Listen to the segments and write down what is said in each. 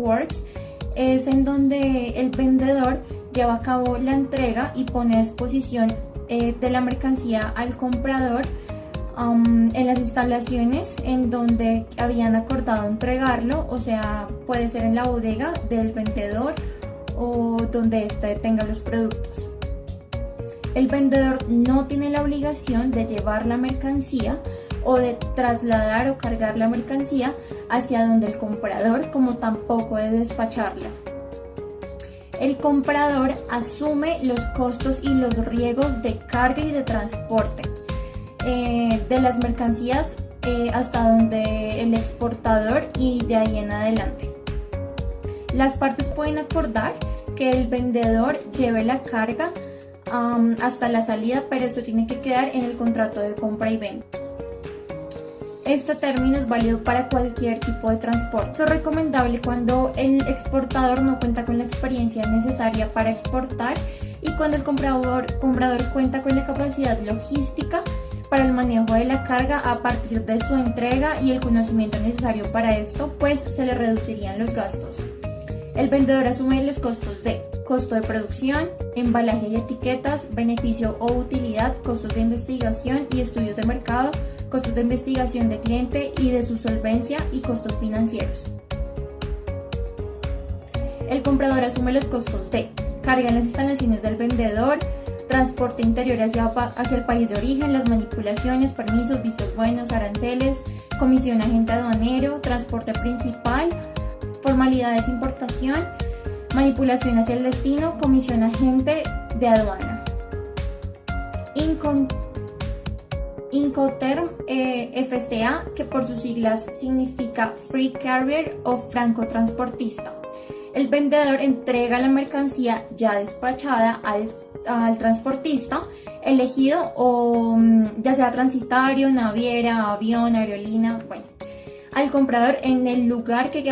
Works es en donde el vendedor lleva a cabo la entrega y pone a disposición de la mercancía al comprador en las instalaciones en donde habían acordado entregarlo, o sea, puede ser en la bodega del vendedor o donde éste tenga los productos. El vendedor no tiene la obligación de llevar la mercancía o de trasladar o cargar la mercancía hacia donde el comprador, como tampoco de despacharla. El comprador asume los costos y los riesgos de carga y de transporte de las mercancías hasta donde el exportador y de ahí en adelante. Las partes pueden acordar que el vendedor lleve la carga hasta la salida, pero esto tiene que quedar en el contrato de compra y venta. Este término es válido para cualquier tipo de transporte. Es recomendable cuando el exportador no cuenta con la experiencia necesaria para exportar y cuando el comprador cuenta con la capacidad logística para el manejo de la carga a partir de su entrega y el conocimiento necesario para esto, pues se le reducirían los gastos. El vendedor asume los costos de costo de producción, embalaje y etiquetas, beneficio o utilidad, costos de investigación y estudios de mercado, costos de investigación de cliente y de su solvencia y costos financieros. El comprador asume los costos de carga en las instalaciones del vendedor, transporte interior hacia el país de origen, las manipulaciones, permisos, vistos buenos, aranceles, comisión agente aduanero, transporte principal, formalidades de importación, manipulación hacia el destino, comisión agente de aduana. Incoterm FCA, que por sus siglas significa Free Carrier o francotransportista. El vendedor entrega la mercancía ya despachada al transportista elegido, o ya sea transitario, naviera, avión, aerolínea, al comprador en el lugar que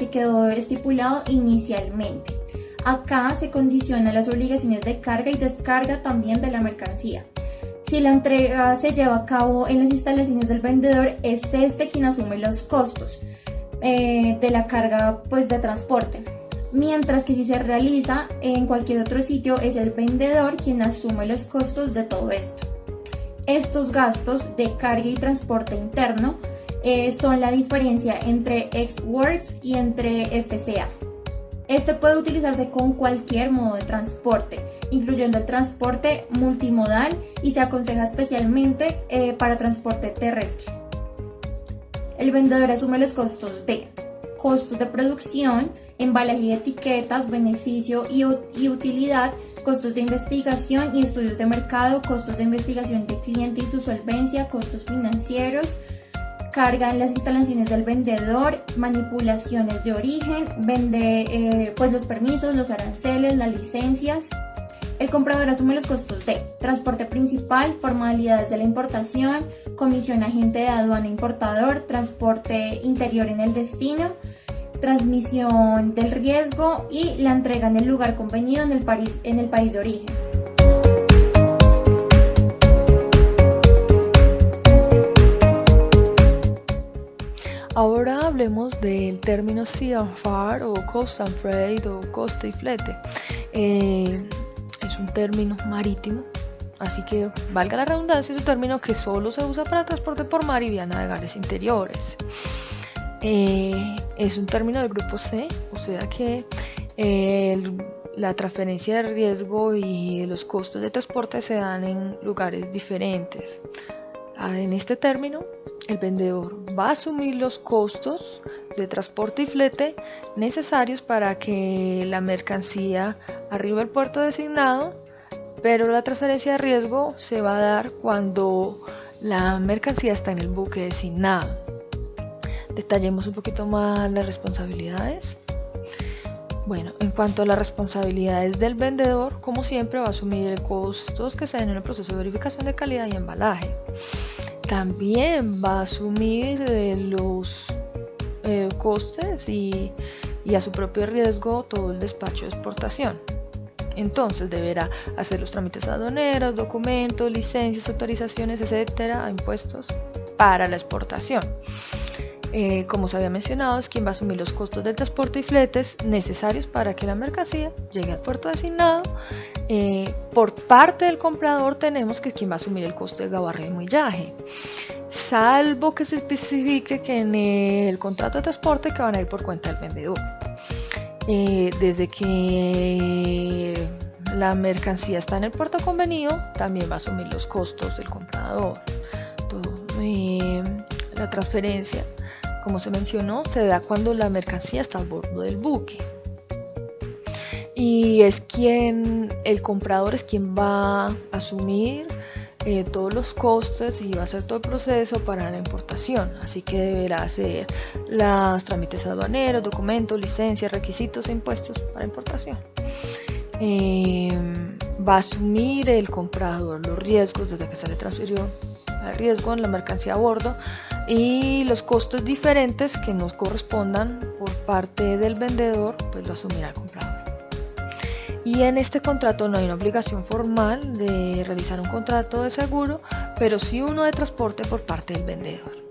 quedó estipulado inicialmente. Acá se condicionan las obligaciones de carga y descarga también de la mercancía. Si la entrega se lleva a cabo en las instalaciones del vendedor, es este quien asume los costos de la carga de transporte. Mientras que si se realiza en cualquier otro sitio, es el vendedor quien asume los costos de todo esto. Estos gastos de carga y transporte interno son la diferencia entre Ex Works y entre FCA. Este puede utilizarse con cualquier modo de transporte, incluyendo el transporte multimodal, y se aconseja especialmente para transporte terrestre. El vendedor asume los costos de producción, embalaje y etiquetas, beneficio y utilidad, costos de investigación y estudios de mercado, costos de investigación de cliente y su solvencia, costos financieros, carga en las instalaciones del vendedor, manipulaciones de origen, los permisos, los aranceles, las licencias. El comprador asume los costos de transporte principal, formalidades de la importación, comisión agente de aduana importador, transporte interior en el destino, transmisión del riesgo y la entrega en el lugar convenido en el país de origen. Ahora hablemos del término Sea and Far o Coast and Freight o coste y flete. Es un término marítimo, así que valga la redundancia, es un término que solo se usa para transporte por mar y vía navegables interiores. Es un término del grupo C, o sea que la transferencia de riesgo y los costos de transporte se dan en lugares diferentes. En este término, el vendedor va a asumir los costos de transporte y flete necesarios para que la mercancía arribe al puerto designado, pero la transferencia de riesgo se va a dar cuando la mercancía está en el buque designado. Detallemos un poquito más las responsabilidades. Bueno, en cuanto a las responsabilidades del vendedor, como siempre va a asumir costos que se den en el proceso de verificación de calidad y embalaje. También va a asumir los costes y a su propio riesgo todo el despacho de exportación. Entonces deberá hacer los trámites aduaneros, documentos, licencias, autorizaciones, etcétera, impuestos para la exportación. como se había mencionado, es quien va a asumir los costos del transporte y fletes necesarios para que la mercancía llegue al puerto designado. Por parte del comprador tenemos que quien va a asumir el costo de gabarre y muillaje, salvo que se especifique que en el contrato de transporte que van a ir por cuenta del vendedor. Desde que la mercancía está en el puerto convenido, también va a asumir los costos del comprador. La transferencia, como se mencionó, se da cuando la mercancía está a bordo del buque. Y el comprador es quien va a asumir todos los costes y va a hacer todo el proceso para la importación, así que deberá hacer los trámites aduaneros, documentos, licencias, requisitos e impuestos para importación. Va a asumir el comprador los riesgos desde que se le transfirió el riesgo en la mercancía a bordo y los costos diferentes que nos correspondan por parte del vendedor, pues lo asumirá el comprador. Y en este contrato no hay una obligación formal de realizar un contrato de seguro, pero sí uno de transporte por parte del vendedor.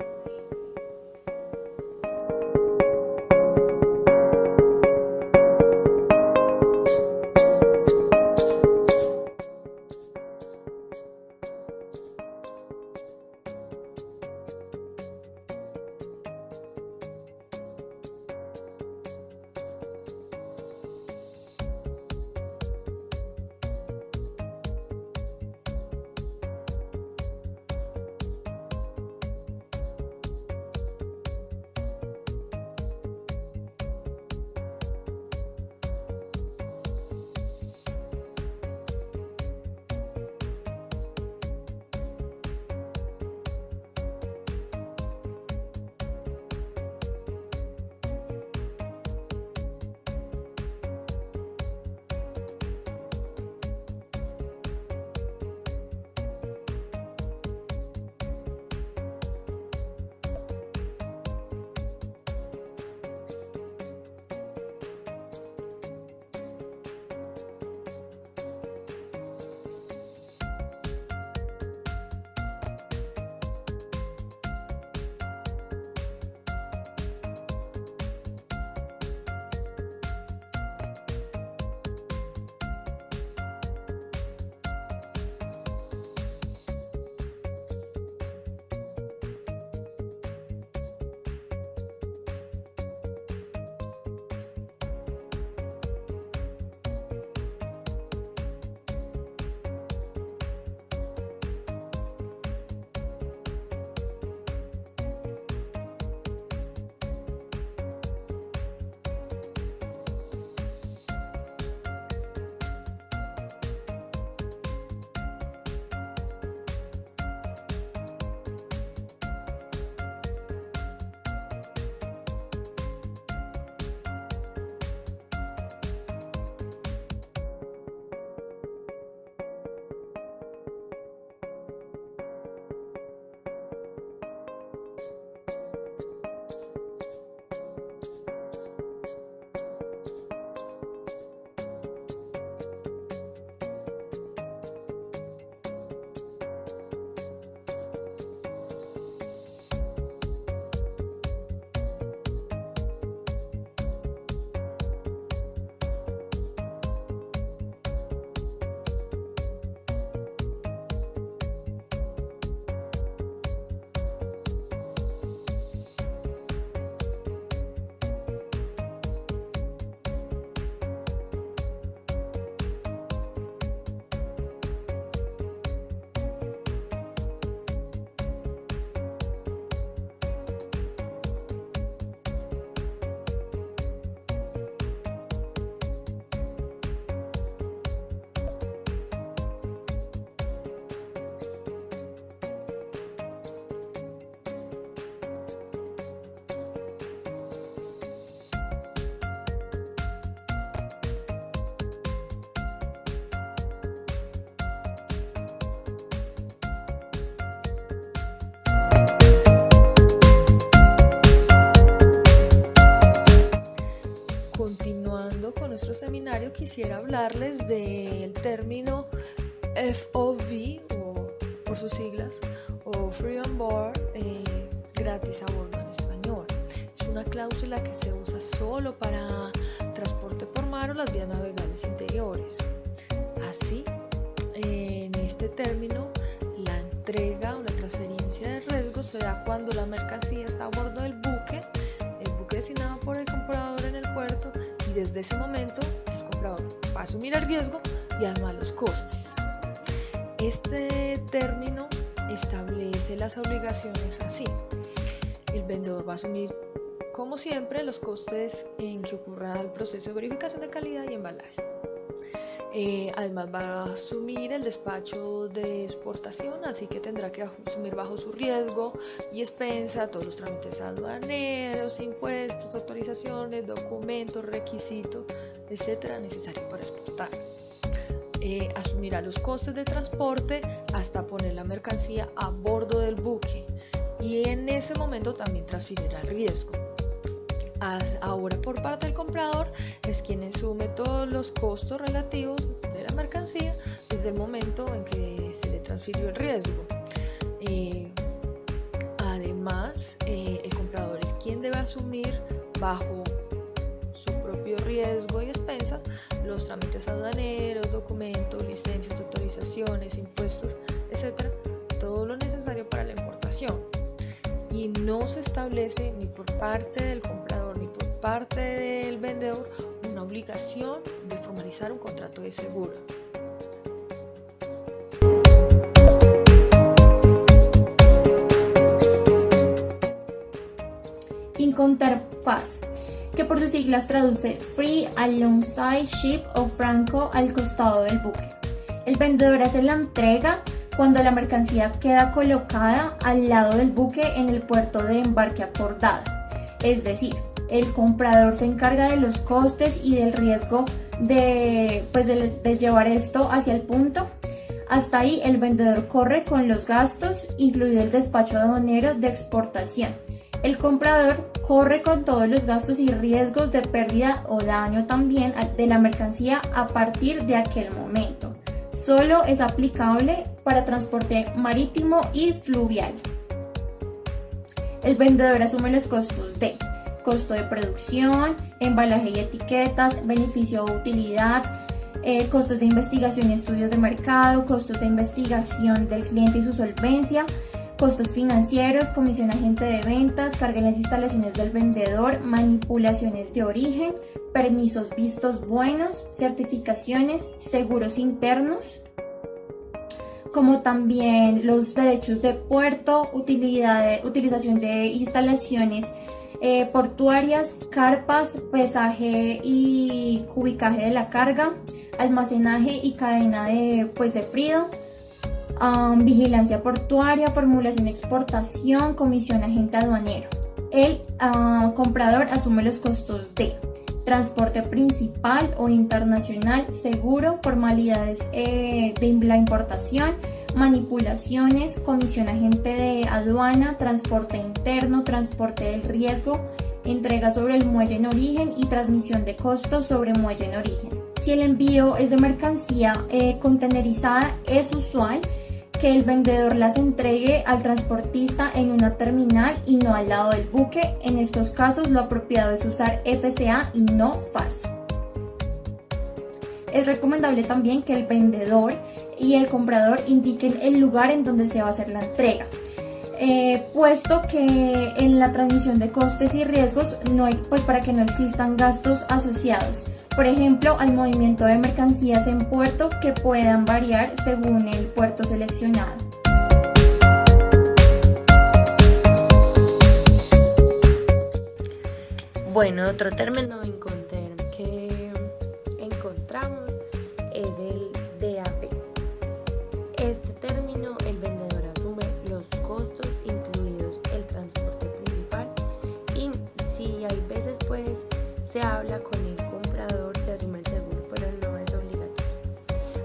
nuestro seminario quisiera hablarles del término FOB, o por sus siglas, o Free on Board, gratis a bordo en español. una cláusula que se usa solo para transporte por mar o las vías navegables interiores. Así, en este término, la entrega o la transferencia de riesgo se da cuando la mercancía está a bordo del buque designado por el comprador en el puerto, y desde ese momento el comprador va a asumir el riesgo y además los costes. Este término establece las obligaciones así: el vendedor va a asumir, como siempre, los costes en que ocurra el proceso de verificación de calidad y embalaje. Además va a asumir el despacho de exportación, así que tendrá que asumir bajo su riesgo y expensa todos los trámites aduaneros, impuestos, autorizaciones, documentos, requisitos, etcétera, necesarios para exportar. Asumirá los costes de transporte hasta poner la mercancía a bordo del buque, y en ese momento también transferirá el riesgo. Ahora, por parte del comprador, es quien asume todos los costos relativos de la mercancía desde el momento en que se le transfirió el riesgo. Además, el comprador es quien debe asumir bajo su propio riesgo y expensas los trámites aduaneros, documentos, licencias, autorizaciones, impuestos, etcétera, todo lo necesario para la importación. Y no se establece ni por parte del comprador ni por parte del vendedor una obligación de formalizar un contrato de seguro. Incoterms, que por sus siglas traduce Free Alongside Ship o franco al costado del buque. El vendedor hace la entrega cuando la mercancía queda colocada al lado del buque en el puerto de embarque acordado. Es decir, el comprador se encarga de los costes y del riesgo de llevar esto hacia el punto. Hasta ahí el vendedor corre con los gastos, incluido el despacho aduanero de exportación. El comprador corre con todos los gastos y riesgos de pérdida o daño también de la mercancía a partir de aquel momento. Solo es aplicable para transporte marítimo y fluvial. El vendedor asume los costos de costo de producción, embalaje y etiquetas, beneficio o utilidad, costos de investigación y estudios de mercado, costos de investigación del cliente y su solvencia, costos financieros, comisión agente de ventas, carga en las instalaciones del vendedor, manipulaciones de origen, permisos vistos buenos, certificaciones, seguros internos, como también los derechos de puerto, utilización de instalaciones portuarias, carpas, pesaje y cubicaje de la carga, almacenaje y cadena de frío, vigilancia portuaria, formulación de exportación, comisión agente aduanero. El comprador asume los costos de transporte principal o internacional, seguro, formalidades de la importación, manipulaciones, comisión agente de aduana, transporte interno, transporte del riesgo, entrega sobre el muelle en origen y transmisión de costos sobre muelle en origen. Si el envío es de mercancía contenerizada, es usual que el vendedor las entregue al transportista en una terminal y no al lado del buque. En estos casos, lo apropiado es usar FCA y no FAS. Es recomendable también que el vendedor y el comprador indiquen el lugar en donde se va a hacer la entrega, puesto que en la transmisión de costes y riesgos no hay, para que no existan gastos asociados. Por ejemplo, al movimiento de mercancías en puerto, que puedan variar según el puerto seleccionado. Bueno, otro término Incoterms que encontramos es el DAP. Este término, el vendedor asume los costos, incluidos el transporte principal, y si hay veces se habla con el comprador, se asume el seguro, pero no es obligatorio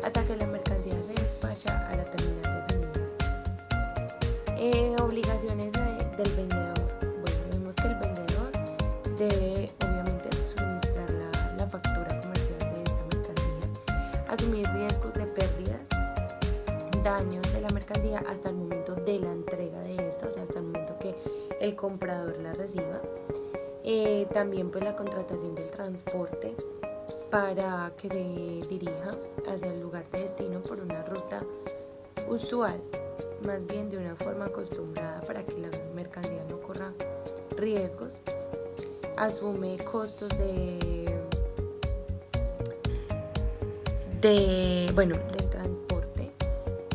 hasta que la mercancía se despacha a la terminal definida. Obligaciones del vendedor. Bueno, vemos que el vendedor debe obviamente suministrar la factura comercial de esta mercancía, asumir riesgos de pérdidas, daños de la mercancía hasta el momento de la entrega de esta, o sea, hasta el momento que el comprador la reciba. También pues la contratación del transporte para que se dirija hacia el lugar de destino por una ruta usual, más bien de una forma acostumbrada para que la mercancía no corra riesgos. Asume costos del transporte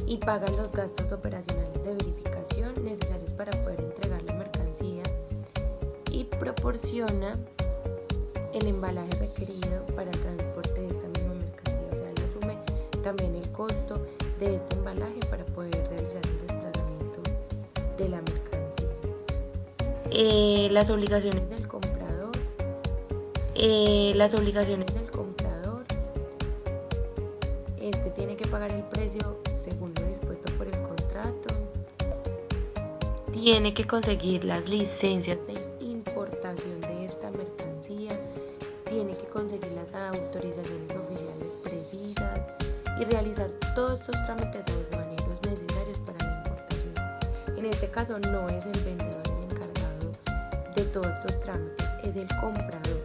y paga los gastos operacionales de verificación necesarios para poder entregar la mercancía y proporciona el embalaje requerido para el transporte de esta misma mercancía. O sea, él asume también el costo de este embalaje para poder realizar el desplazamiento de la mercancía. Las obligaciones del comprador. Este tiene que pagar el precio según lo dispuesto por el contrato. Tiene que conseguir las licencias de importación de esta mercancía. Tiene que conseguir las autorizaciones oficiales precisas y realizar todos estos trámites aduaneros necesarios para la importación. En este caso no es el vendedor el encargado de todos estos trámites, es el comprador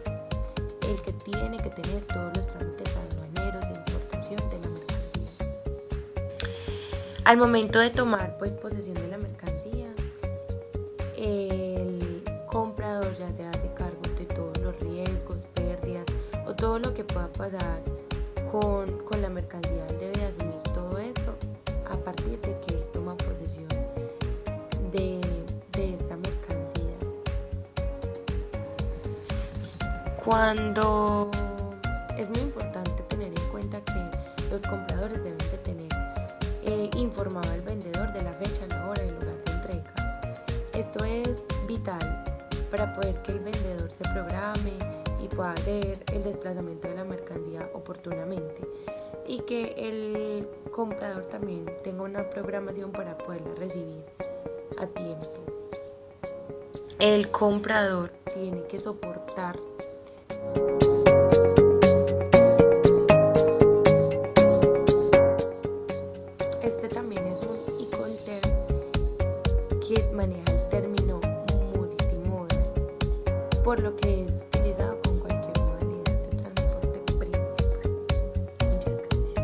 el que tiene que tener todos los trámites aduaneros de importación de la mercancía. Al momento de tomar pues posesión de la mercancía, el comprador ya se hace cargo de todos los riesgos, pérdidas o todo lo que pueda pasar con la mercancía. Él debe asumir todo esto a partir de que él toma posesión de esta mercancía. Cuando es muy importante tener en cuenta que los compradores deben de tener informado al vendedor de la fecha, la hora y el lugar de entrega. Esto es vital para poder que el vendedor se programe y pueda hacer el desplazamiento de la mercancía oportunamente, y que el comprador también tenga una programación para poderla recibir a tiempo. El comprador tiene que soportar también es un Incoterm que maneja el término multimodal, por lo que es utilizado con cualquier modalidad de transporte principal. Muchas gracias.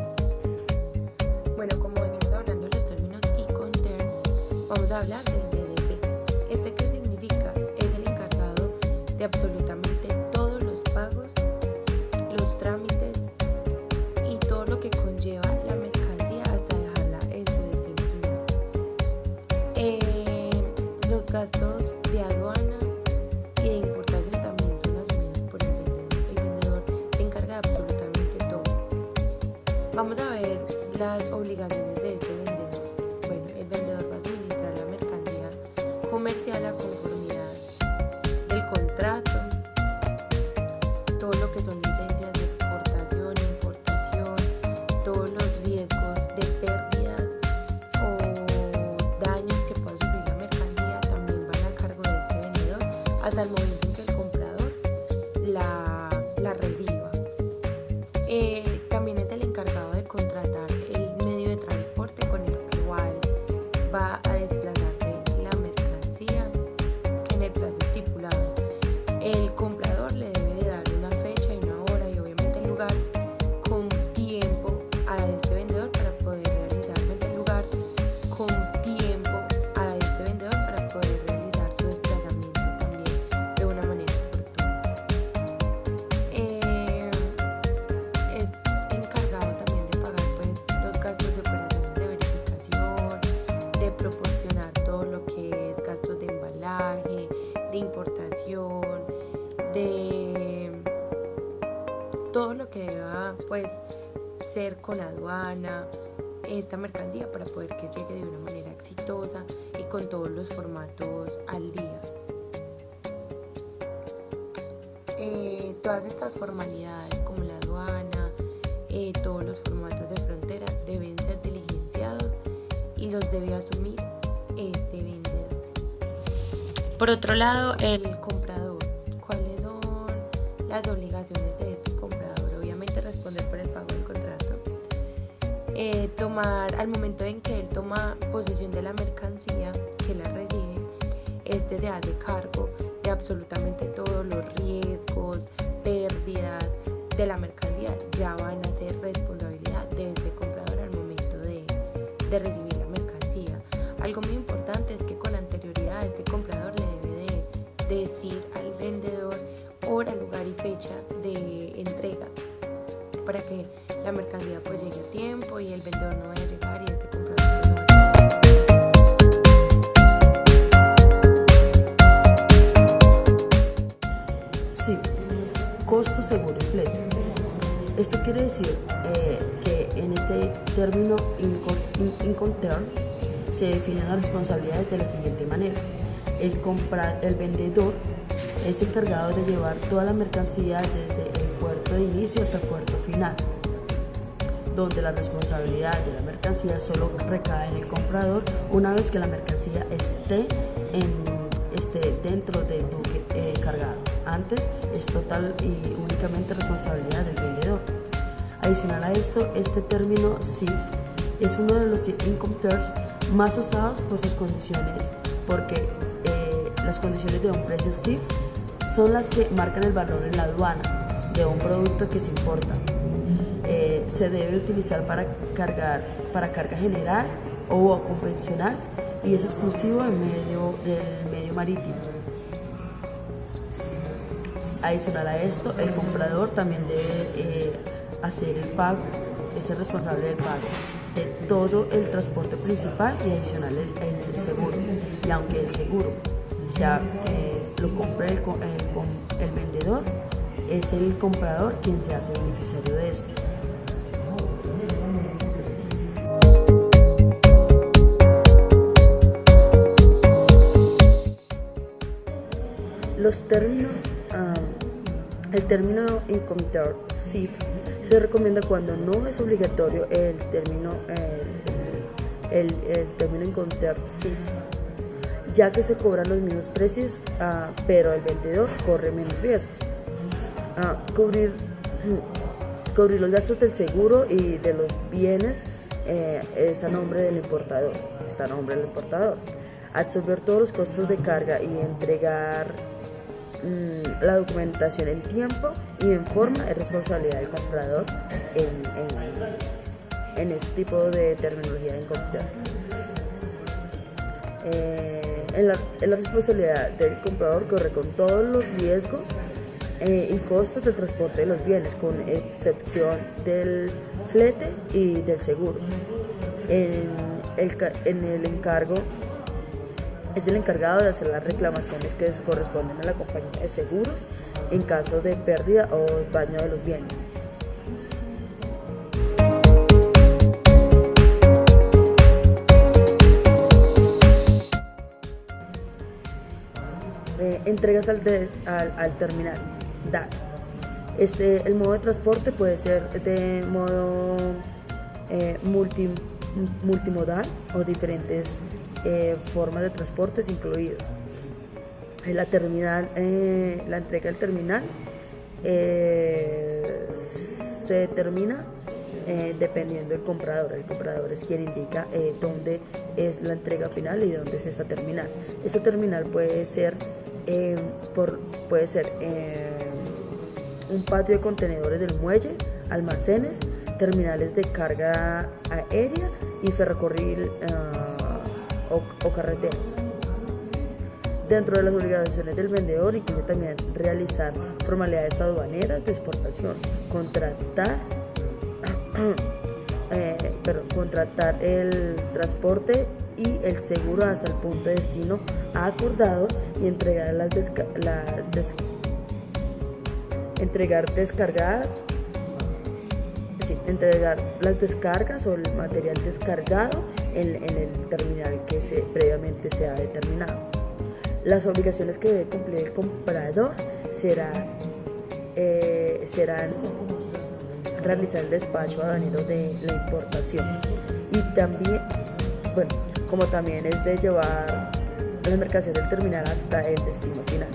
Bueno, como venimos hablando de los términos Incoterm, vamos a hablar del DDP. ¿Qué significa? Es el encargado de absolutamente todos los pagos, los trámites y todo lo que conlleva la mercancía hasta dejarla en su destino final. Los gastos de aduana y de importación también son asumidos por el vendedor. El vendedor se encarga de absolutamente todo. Vamos a ver las obligaciones de este vendedor. Bueno, el vendedor va a suministrar la mercancía comercial a conformidad del contrato, todo lo que son licencias de exportación, importación, todos los riesgos de pérdidas o daños que pueda sufrir la mercancía también van a cargo de este vendedor hasta el momento en que el comprador la reciba. También es el encargado de contratar el medio de transporte con el cual va a desplazarse la mercancía en el plazo estipulado. El comprador le debe de dar una fecha y una hora y obviamente el lugar con tiempo a este vendedor para poder realizar el lugar con tiempo a este vendedor para poder realizar su desplazamiento también de una manera oportuna. Es encargado también de pagar pues los gastos de operaciones de verificación, de proporcionar todo lo que es gastos de embalaje, de importación, de todo lo que deba pues ser con aduana esta mercancía para poder que llegue de una manera exitosa y con todos los formatos al día. Todas estas formalidades como la aduana, todos los formatos de frontera deben ser diligenciados y los debe asumir este vendedor. Por otro lado, el comprador. ¿Cuáles son las obligaciones de este comprador? Obviamente responder por el pago del contrato. Al momento en que él toma posesión de la mercancía que la recibe, este se hace cargo de absolutamente todos los riesgos, pérdidas de la mercancía ya van a ser responsabilidad de este comprador al momento de recibir la mercancía. Algo muy importante es que con anterioridad este comprador le debe de decir al vendedor hora, lugar y fecha de entrega para que la mercancía pues llegue a tiempo y el vendedor no vaya a llegar y este comprador no Sí, costo, seguro y flete. Esto quiere decir que en este término Incoterm se definen las responsabilidades de la siguiente manera. El vendedor es encargado de llevar toda la mercancía desde el puerto de inicio hasta el puerto final, donde la responsabilidad de la mercancía solo recae en el comprador una vez que la mercancía esté dentro del buque cargado. Antes es total y únicamente responsabilidad del vendedor. Adicional a esto, este término CIF es uno de los Incoterms más usados por sus condiciones, porque las condiciones de un precio CIF son las que marcan el valor en la aduana de un producto que se importa. Se debe utilizar para carga general o convencional y es exclusivo del medio marítimo. Adicional a esto, el comprador también debe hacer el pago, es el responsable del pago de todo el transporte principal y adicional el seguro. Y aunque el seguro lo compre el vendedor, es el comprador quien se hace beneficiario de este. Los términos, el término Incoterm CIF se recomienda cuando no es obligatorio el término Incoterm CIF, ya que se cobran los mismos precios, pero el vendedor corre menos riesgos. Cubrir los gastos del seguro y de los bienes está a nombre del importador. Absorber todos los costos de carga y entregar la documentación en tiempo y en forma es responsabilidad del comprador en este tipo de terminología de Incoterm. En la responsabilidad del comprador corre con todos los riesgos y costos del transporte de los bienes, con excepción del flete y del seguro. Es el encargado de hacer las reclamaciones que corresponden a la compañía de seguros en caso de pérdida o daño de los bienes. Entregas al terminal. El modo de transporte puede ser de modo multimodal o diferentes formas de transportes incluidos. La entrega del terminal se determina dependiendo del comprador. El comprador es quien indica dónde es la entrega final y dónde es esta terminal. Esta terminal puede ser un patio de contenedores del muelle, almacenes, terminales de carga aérea y ferrocarril o carreteras. Dentro de las obligaciones del vendedor incluye también realizar formalidades aduaneras de exportación, contratar el transporte y el seguro hasta el punto de destino acordado y entregar las descargas o el material descargado en el terminal que previamente se ha determinado. Las obligaciones que debe cumplir el comprador serán realizar el despacho aduanero de la importación y también, como también es de llevar las mercancías del terminal hasta el destino final.